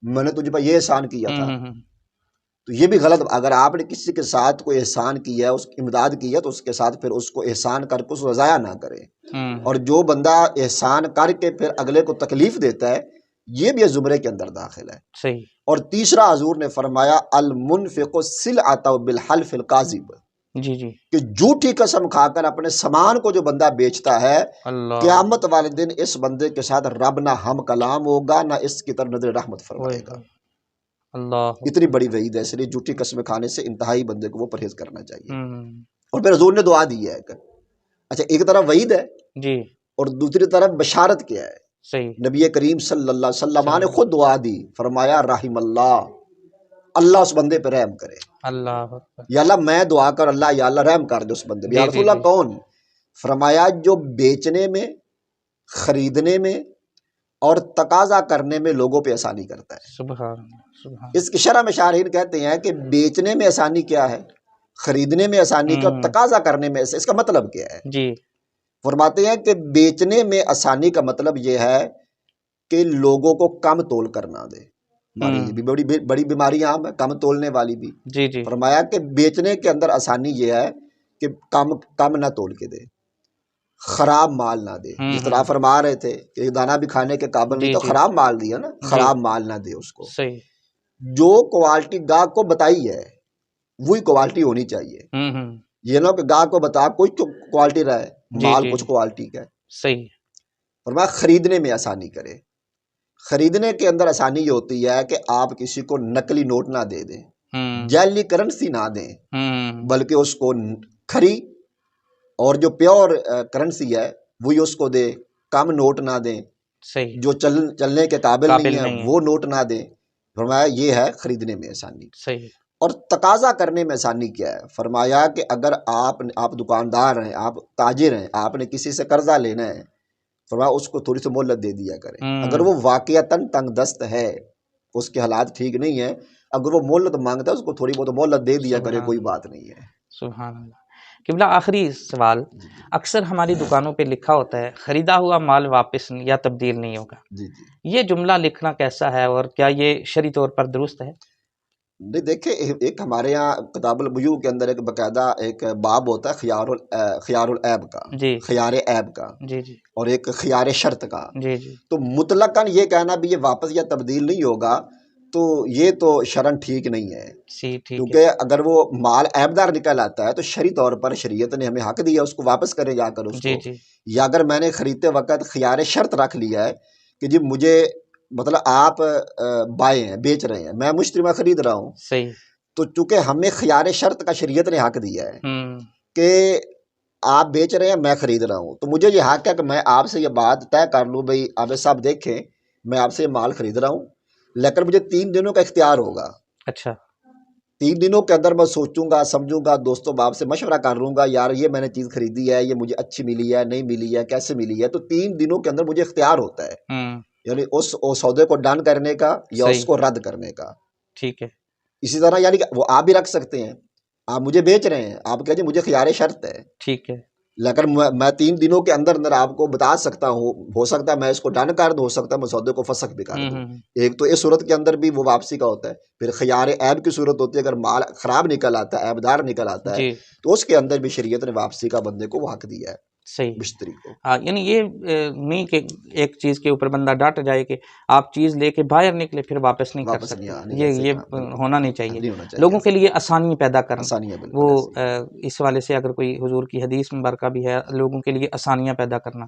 میں نے تجھے پر یہ احسان کیا تھا. تو یہ بھی غلط. اگر آپ نے کسی کے ساتھ کوئی احسان کیا ہے, اس کی امداد کی ہے, تو اس کے ساتھ پھر اس کو احسان کر کے اس کو ضائع نہ کرے. اور جو بندہ احسان کر کے پھر اگلے کو تکلیف دیتا ہے, یہ بھی زمرے کے اندر داخل ہے. صحیح. اور تیسرا حضور نے فرمایا المنفق السلعۃ بالحلف الکاذب, جی جی, کہ جھوٹی قسم کھا کر اپنے سامان کو جو بندہ بیچتا ہے, قیامت والے دن اس بندے کے ساتھ رب نہ ہم کلام ہوگا, نہ اس کی طرف نظر رحمت فرمائے گا. اللہ, اتنی بڑی وعید ہے. اس لیے جھوٹی قسم کھانے سے انتہائی بندے کو وہ پرہیز کرنا چاہیے. اور پھر حضور نے دعا دی ہے. اچھا, ایک طرف وعید ہے جی, اور دوسری طرف بشارت کیا ہے. صحیح, نبی کریم صلی اللہ علیہ وسلم نے خود دعا دی, فرمایا رحم اللہ, اللہ اس بندے پہ رحم کرے. اللہ, یا اللہ میں دعا کر, اللہ یا اللہ رحم کر دے اس بندے پہ. یا رسول اللہ کون؟ فرمایا جو بیچنے میں, خریدنے میں اور تقاضا کرنے میں لوگوں پہ آسانی کرتا ہے. سبحان سبحان. اس کی شرح میں شارحین کہتے ہیں کہ بیچنے میں آسانی کیا ہے, خریدنے میں آسانی کیا, تقاضا کرنے میں, اس کا مطلب کیا ہے. جی, فرماتے ہیں کہ بیچنے میں آسانی کا مطلب یہ ہے کہ لوگوں کو کم تول کر نہ دے. ہماری یہ بھی بڑی بیماری عام ہے, کم تولنے والی بھی. جی جی, فرمایا کہ بیچنے کے اندر آسانی یہ ہے کہ کم نہ تول کے دے, خراب مال نہ دے. جس طرح فرما رہے تھے کہ دانہ بھی کھانے کے قابل نہیں تو خراب مال دیا نا, خراب مال نہ دے اس کو. صحیح. جو کوالٹی گاہک کو بتائی ہے وہی کوالٹی ہونی چاہیے. یہ نہ کہ گاہک کو بتا کوئی کوالٹی رہے, مال کچھ کوالٹی کا ہے. صحیح. فرمایا خریدنے میں آسانی کرے. خریدنے کے اندر آسانی یہ ہوتی ہے کہ آپ کسی کو نقلی نوٹ نہ دے دیں, جعلی کرنسی نہ دیں, بلکہ اس کو کھری اور جو پیور کرنسی ہے وہی اس کو دے, کم نوٹ نہ دیں. صحیح. جو چلنے کے قابل نہیں ہے وہ نوٹ نہ دیں. فرمایا یہ ہے خریدنے میں آسانی. صحیح. اور تقاضا کرنے میں آسانی کیا ہے. فرمایا کہ اگر آپ دکاندار ہیں, آپ تاجر ہیں, آپ نے کسی سے قرضہ لینا ہے, فرمایا اس کو تھوڑی سی مہلت دے دیا کریں. اگر وہ واقعتاً تنگ دست ہے, اس کے حالات ٹھیک نہیں ہیں, اگر وہ مہلت مانگتا ہے اس کو تھوڑی بہت مہلت دے دیا کرے, کوئی بات نہیں ہے. سبحان اللہ. قبلہ آخری سوال، اکثر ہماری دکانوں پہ لکھا ہوتا ہے خریدا ہوا مال واپس یا تبدیل نہیں ہوگا، جی جی یہ جملہ لکھنا کیسا ہے اور کیا یہ شرعی طور پر درست ہے؟ نہیں دیکھیں، ایک ہمارے یہاں کتاب البیوع کے اندر ایک باقاعدہ ایک باب ہوتا ہے خیار العیب کا، جی خیار عیب کا، جی جی اور ایک خیار شرط کا۔ جی جی تو مطلقاً یہ کہنا بھی یہ واپس یا تبدیل نہیں ہوگا، تو یہ تو شرعاً ٹھیک نہیں ہے، ٹھیک ہے، کیونکہ اگر وہ مال عیب دار نکل آتا ہے تو شرعی طور پر شریعت نے ہمیں حق دیا اس کو واپس کرے جا کر اس جی کو۔ جی یا اگر میں نے خریدتے وقت خیار شرط رکھ لیا ہے کہ جی مجھے مطلب آپ بائے ہیں، بیچ رہے ہیں، میں مشتری، میں خرید رہا ہوں، صحیح، تو چونکہ ہمیں خیار شرط کا شریعت نے حق دیا ہے ہوں کہ آپ بیچ رہے ہیں، میں خرید رہا ہوں، تو مجھے یہ حق ہے کہ میں آپ سے یہ بات طے کر لوں، بھئی آپ صاحب دیکھیں میں آپ سے یہ مال خرید رہا ہوں، لیکن مجھے 3 دنوں کا اختیار ہوگا، اچھا 3 دنوں کے اندر میں سوچوں گا، سمجھوں گا، دوستوں باپ سے مشورہ کر لوں گا، یار یہ میں نے چیز خریدی ہے، یہ مجھے اچھی ملی ہے، نہیں ملی ہے، کیسے ملی ہے، تو 3 دنوں کے اندر مجھے اختیار ہوتا ہے، ہوں یعنی اس سودے کو ڈن کرنے کا یا اس صحیح، کو رد کرنے کا۔ ٹھیک ہے، اسی طرح یعنی کہ وہ آپ بھی رکھ سکتے ہیں، آپ مجھے بیچ رہے ہیں، آپ کہتے ہیں مجھے خیار شرط ہے، ٹھیک ہے، لیکن میں 3 دنوں کے اندر اندر آپ کو بتا سکتا ہوں، ہو سکتا ہے میں اس کو ڈن کر دوں، ہو سکتا ہے میں سودے کو فسخ بھی کر دوں۔ ہوں ایک تو اس صورت کے اندر بھی وہ واپسی کا ہوتا ہے، پھر خیار عیب کی صورت ہوتی ہے، اگر مال خراب نکل آتا ہے، عیب دار نکل آتا ہے، جی تو اس کے اندر بھی شریعت نے واپسی کا بندے کو وہ حق دیا ہے، صحیح، مشتری کو۔ ہاں یعنی یہ نہیں کہ ایک چیز کے اوپر بندہ ڈٹ جائے کہ آپ چیز لے کے باہر نکلے پھر واپس نہیں کر واپس سکتے، نہیں ایسے یہ ہاں بالکل ہونا نہیں چاہیے، نہیں ہونا چاہیے لوگوں کے ایسے، لیے آسانی پیدا کرنا، آسانیاں بالکل وہ ایسی۔ اس والے سے اگر کوئی حضور کی حدیث مبارکہ بھی ہے لوگوں کے لیے آسانیاں پیدا کرنا،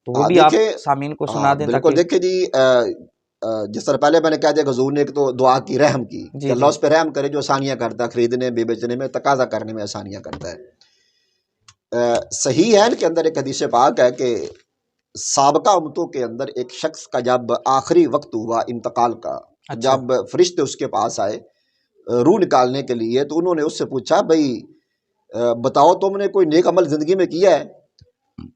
تو وہ بھی آپ دیکھیں، سامعین کو سنا ہاں دیں بالکل، تاکہ دیکھیں جی، جس طرح پہلے میں نے کہا دیا کہ حضور نے ایک تو دعا کی رحم کی کہ جی اللہ جی اس پہ رحم کرے جو آسانیاں کرتا ہے، خریدنے بے بیچنے میں، تقاضا کرنے میں آسانیاں کرتا ہے۔ صحیح ہے ان کے اندر ایک حدیث پاک ہے کہ سابقہ امتوں کے اندر ایک شخص کا جب آخری وقت ہوا انتقال کا، اچھا جب فرشتے اس کے پاس آئے روح نکالنے کے لیے، تو انہوں نے اس سے پوچھا بھئی بتاؤ تم نے کوئی نیک عمل زندگی میں کیا ہے؟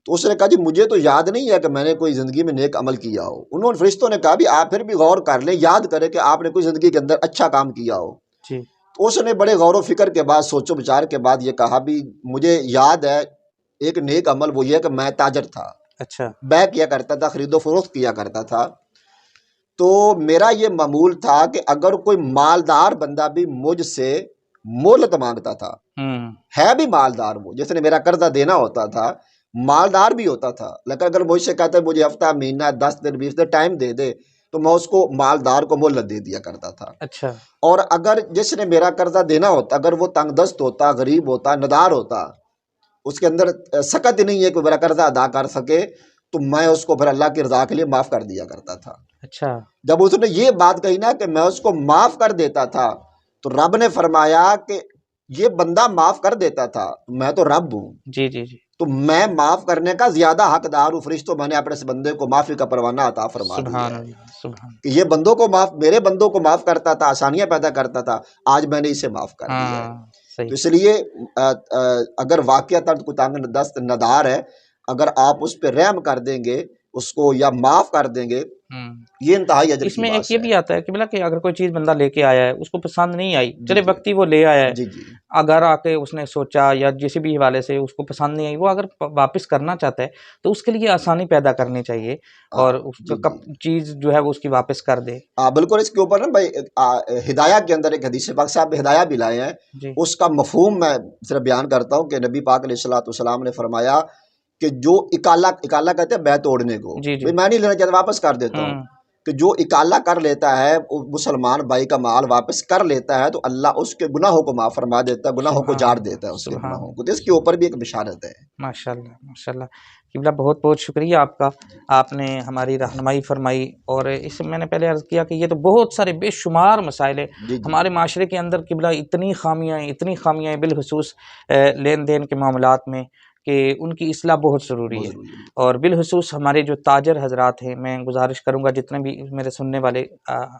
تو اس نے کہا جی مجھے تو یاد نہیں ہے کہ میں نے کوئی زندگی میں نیک عمل کیا ہو۔ انہوں نے فرشتوں نے کہا بھی آپ پھر بھی غور کر لیں، یاد کریں کہ آپ نے کوئی زندگی کے اندر اچھا کام کیا ہو۔ جی تو اس نے بڑے غور و فکر کے بعد، سوچ و بچار کے بعد یہ کہا بھی مجھے یاد ہے ایک نیک عمل وہ یہ کہ میں تاجر تھا، اچھا بیع کیا کرتا تھا، خرید و فروخت کیا کرتا تھا، تو میرا یہ معمول تھا کہ اگر کوئی مالدار بندہ بھی مجھ سے مہلت مانگتا تھا، ہوں ہے بھی مالدار، وہ جس نے میرا قرضہ دینا ہوتا تھا، مالدار بھی ہوتا تھا، لیکن اگر مجھ سے کہتا ہے مجھے ہفتہ، مہینہ، 10 دن، 20 دن ٹائم دے دے، تو میں اس کو مالدار کو مہلت دے دیا کرتا تھا۔ اچھا اور اگر جس نے میرا قرضہ دینا ہوتا، اگر وہ تنگ دست ہوتا، غریب ہوتا، ندار ہوتا، اس کے اندر سکت ہی نہیں ہے کہ میرا قرضہ ادا کر سکے، تو میں اس کو پھر اللہ کی رضا کے لیے معاف کر دیا کرتا تھا۔ اچھا جب اس نے یہ بات کہی نا کہ میں اس کو معاف کر دیتا تھا، تو رب نے فرمایا کہ یہ بندہ معاف کر دیتا تھا، میں تو رب ہوں، جی جی جی تو میں معاف کرنے کا زیادہ حقدار ہوں، فرشتوں میں نے اپنے اس بندے کو معافی کا پروانہ عطا فرما دیا سبحان ہے اللہ سبحان کہ یہ بندوں کو معاف، میرے بندوں کو معاف کرتا تھا، آسانیاں پیدا کرتا تھا، آج میں نے اسے معاف کر دیا ہے۔ ہاں تو صحیح اس لیے اگر واقعتاً کوئی تنگ دست ندار ہے، اگر آپ اس پہ رحم کر دیں گے اس کو یا معاف کر دیں گے، ہوں یہ انتہائی اجر اس کی میں ایک بات یہ ہے۔ بھی آتا ہے کہ بلا کہ اگر کوئی چیز بندہ لے کے آیا ہے اس کو پسند نہیں آئی، جی چلے جی وقتی وہ لے آیا ہے، جی جی اگر آ کے اس نے سوچا یا کسی بھی حوالے سے اس کو پسند نہیں آئی، وہ اگر واپس کرنا چاہتا ہے تو اس کے لیے آسانی پیدا کرنی چاہیے اور اس جی کا جی چیز جو ہے وہ اس کی واپس کر دے۔ بالکل، اس کے اوپر نا بھائی ہدایہ کے اندر ایک حدیث پاک صاحب ہدایہ بھی لائے ہیں، جی اس کا مفہوم میں صرف بیان کرتا ہوں کہ نبی پاک علیہ الصلوۃ والسلام نے فرمایا کہ جو اکالا کہتے ہیں بیع توڑنے کو، جی جی بھئی میں نہیں لینا چاہتا، واپس کر دیتا ہوں، ہوں کہ جو اکالا کر لیتا ہے وہ مسلمان بھائی کا مال واپس کر لیتا ہے تو اللہ اس کے گناہوں کو معاف فرما دیتا ہے، گناہوں کو سبحان جاڑ اللہ دیتا ہے اس کے سبحان گناہوں اللہ کو، تو اس کے اوپر بھی ایک بشارت ہے۔ ماشاء اللہ ماشاء اللہ قبلہ، بہت بہت شکریہ آپ کا، آپ نے ہماری رہنمائی فرمائی، اور اس میں نے پہلے عرض کیا کہ یہ تو بہت سارے بے شمار مسائل ہیں جی جی ہمارے معاشرے کے اندر قبلہ، اتنی خامیاں ہیں بالخصوص لین دین کے معاملات میں کہ ان کی اصلاح بہت ضروری بہت ہے، ضروری ہے۔ اور بالخصوص ہمارے جو تاجر حضرات ہیں، میں گزارش کروں گا جتنے بھی میرے سننے والے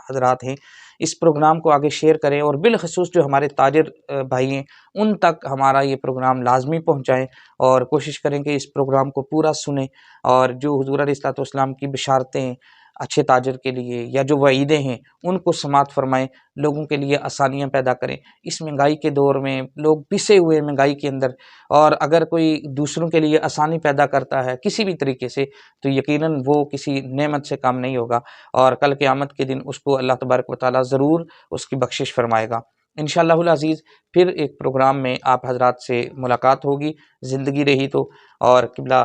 حضرات ہیں اس پروگرام کو آگے شیئر کریں، اور بالخصوص جو ہمارے تاجر بھائی ہیں ان تک ہمارا یہ پروگرام لازمی پہنچائیں، اور کوشش کریں کہ اس پروگرام کو پورا سنیں، اور جو حضور علیہ الصلوۃ والسلام کی بشارتیں اچھے تاجر کے لیے یا جو وعیدیں ہیں ان کو سماعت فرمائیں، لوگوں کے لیے آسانیاں پیدا کریں۔ اس مہنگائی کے دور میں لوگ پسے ہوئے مہنگائی کے اندر، اور اگر کوئی دوسروں کے لیے آسانی پیدا کرتا ہے کسی بھی طریقے سے تو یقیناً وہ کسی نعمت سے کام نہیں ہوگا، اور کل قیامت کے دن اس کو اللہ تبارک و تعالیٰ ضرور اس کی بخشش فرمائے گا۔ انشاءاللہ العزیز پھر ایک پروگرام میں آپ حضرات سے ملاقات ہوگی، زندگی رہی تو، اور قبلہ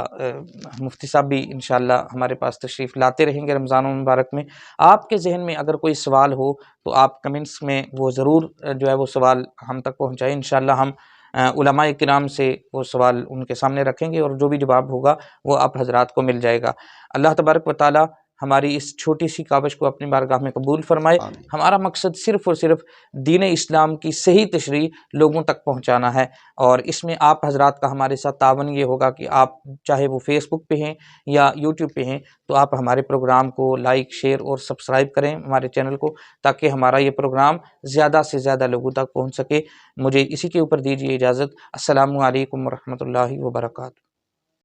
مفتی صاحب بھی انشاءاللہ ہمارے پاس تشریف لاتے رہیں گے رمضان المبارک میں۔ آپ کے ذہن میں اگر کوئی سوال ہو تو آپ کمنٹس میں وہ ضرور جو ہے وہ سوال ہم تک پہنچائیں، انشاءاللہ ہم علماء کرام سے وہ سوال ان کے سامنے رکھیں گے، اور جو بھی جواب ہوگا وہ آپ حضرات کو مل جائے گا۔ اللہ تبارک و تعالیٰ ہماری اس چھوٹی سی کاوش کو اپنی بارگاہ میں قبول فرمائے۔ آمین۔ ہمارا مقصد صرف اور صرف دین اسلام کی صحیح تشریح لوگوں تک پہنچانا ہے، اور اس میں آپ حضرات کا ہمارے ساتھ تعاون یہ ہوگا کہ آپ چاہے وہ فیس بک پہ ہیں یا یوٹیوب پہ ہیں تو آپ ہمارے پروگرام کو لائک، شیئر اور سبسکرائب کریں ہمارے چینل کو، تاکہ ہمارا یہ پروگرام زیادہ سے زیادہ لوگوں تک پہنچ سکے۔ مجھے اسی کے اوپر دیجیے اجازت۔ السلام علیکم ورحمۃ اللہ وبرکاتہ۔